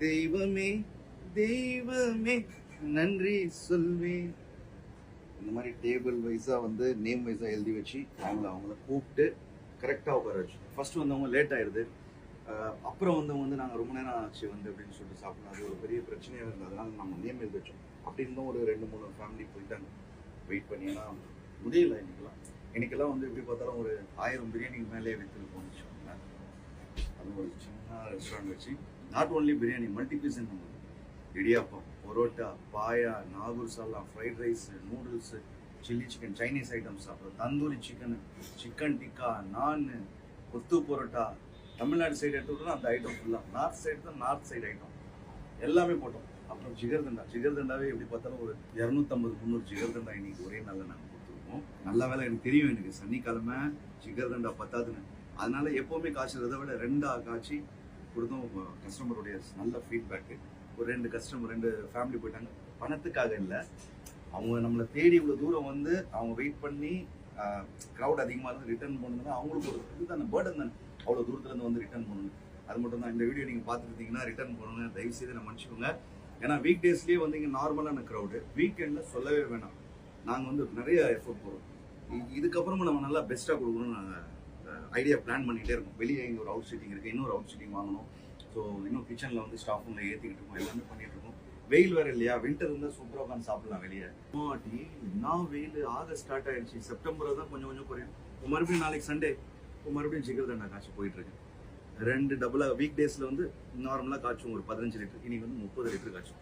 தெய்வமே தெய்வமே நன்றி சொல்வேன். இந்த மாதிரி டேபிள் வைஸாக வந்து நேம் வைஸாக எழுதி வச்சு அவங்கள கூப்பிட்டு கரெக்டாக உட்கார வச்சு, ஃபர்ஸ்ட் வந்தவங்க லேட் ஆயிடுது, அப்புறம் வந்தவங்க வந்து நாங்கள் ரொம்ப நேரம் ஆச்சு வந்து அப்படின்னு சொல்லிட்டு சாப்பிடணும். அது ஒரு பெரிய பிரச்சனையாக இருந்தது. அதனால நம்ம நேம் எழுதி வச்சோம். அப்படி இருந்தும் ஒரு 2-3 ஃபேமிலி போயிட்டாங்க. வெயிட் பண்ணினா முடியல. இன்னைக்கெல்லாம் வந்து எப்படி பார்த்தாலும் ஒரு 1000 பிரியாணிக்கு மேலே விற்றுருக்கோம்னு வச்சுக்கோங்களேன். அது ஒரு சின்ன ரெஸ்டாரண்ட் வச்சு not only biryani, multi fusion, idiyappam, parotta, paya, Nagore சாலா, fried rice, noodles, chilli chicken, Chinese items, அப்புறம் தந்தூரி சிக்கன், சிக்கன் டிக்கா, நான், கொத்து பரோட்டா. தமிழ்நாடு சைடு எடுத்துக்கிட்டோம்னா அந்த ஐட்டம் ஃபுல்லாக, நார்த் சைடு தான் நார்த் சைடு ஐட்டம் எல்லாமே போட்டோம். அப்புறம் ஜிகர்தண்டாவே எப்படி பார்த்தாலும் ஒரு 250-300 ஜிகர்தண்டா இன்னைக்கு ஒரே நாளில் நாங்கள் கொடுத்துருக்கோம். நல்ல வேலை எனக்கு தெரியும், எனக்கு சனிக்கிழமை ஜிகர்தண்டா பத்தாதுன்னு. அதனால எப்போவுமே காய்ச்சறதை விட 2 காய்ச்சி கொடுத்தோம். கஸ்டமருடைய நல்ல ஃபீட்பேக்கு. ஒரு 2 ஃபேமிலி போயிட்டாங்க. பணத்துக்காக இல்லை, அவங்க நம்மளை தேடி இவ்வளோ தூரம் வந்து அவங்க வெயிட் பண்ணி க்ரௌட் அதிகமாக இருந்து ரிட்டர்ன் பண்ணணும்னா அவங்களுக்கு ஒரு இதுதானே, பேர்டன் தானே, அவ்வளோ தூரத்துலேருந்து வந்து ரிட்டர்ன் பண்ணணும். அது மட்டும் தான். இந்த வீடியோ நீங்கள் பார்த்துருந்தீங்கன்னா ரிட்டர்ன் பண்ணுங்க, தயவுசெய்து நான் மன்னிச்சுக்கோங்க. ஏன்னா வீக் டேஸ்லேயே வந்து இங்கே நார்மலான க்ரௌடு, வீக்கெண்டில் சொல்லவே வேணாம். நாங்கள் வந்து நிறைய எஃபோர்ட் போடுறோம். இதுக்கப்புறமா நம்ம நல்லா பெஸ்ட்டாக கொடுக்கணும்னு நாங்கள் ஐடியா பிளான் பண்ணிகிட்டே இருக்கோம். வெளியே இங்கே ஒரு அவுட் சீட்டிங் இருக்குது, இன்னொரு அவுட் சீட்டிங் வாங்கணும். ஸோ இன்னும் கிச்சனில் வந்து ஸ்டாஃப் ரூமில் ஏற்றிக்கிட்டு இருக்கோம், எல்லாமே பண்ணிகிட்டு இருக்கோம். வெயில் வேறு இல்லையா, வின்டர் இருந்தால் சூப்பராக உட்காந்து சாப்பிடலாம் வெளியே. நான் வெயில் ஆகஸ்ட் ஸ்டார்ட் ஆயிடுச்சு, செப்டம்பர் தான் கொஞ்சம் கொஞ்சம் குறையும். இப்போ மறுபடியும் நாளைக்கு சண்டே, இப்போ மறுபடியும் ஜிகர்தண்டா காய்ச்சி போயிட்டுருக்கு. 2 டபுளாக வீக் டேஸில் வந்து நார்மலாக காய்ச்சும் ஒரு 15 லிட்டர், இன்னைக்கு வந்து 30 லிட்டர் காய்ச்சி.